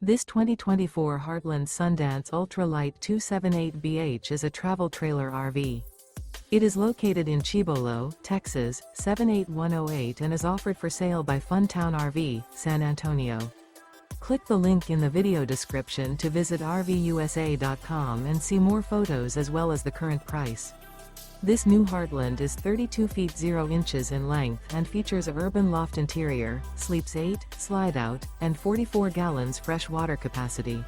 This 2024 Heartland Sundance Ultra Lite 278BH is a travel trailer RV. It is located in Cibolo, Texas, 78108 and is offered for sale by Funtown RV, San Antonio. Click the link in the video description to visit RVUSA.com and see more photos as well as the current price. This new Heartland is 32 feet 0 inches in length and features a urban loft interior, sleeps 8, slide-out, and 44 gallons fresh water capacity.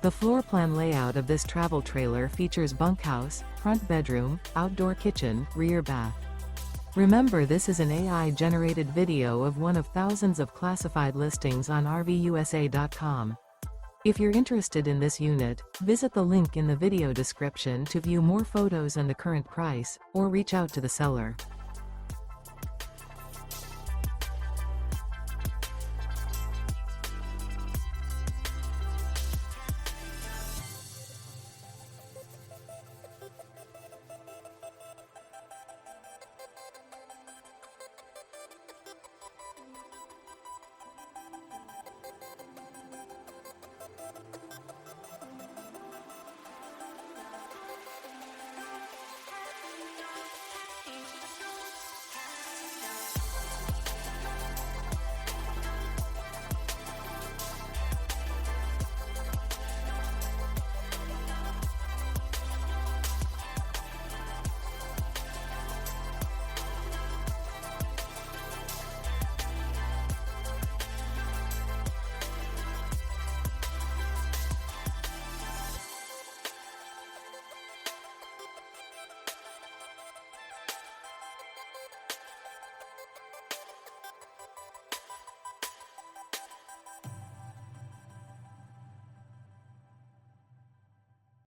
The floor plan layout of this travel trailer features bunkhouse, front bedroom, outdoor kitchen, rear bath. Remember, this is an AI-generated video of one of thousands of classified listings on RVUSA.com. If you're interested in this unit, visit the link in the video description to view more photos and the current price, or reach out to the seller.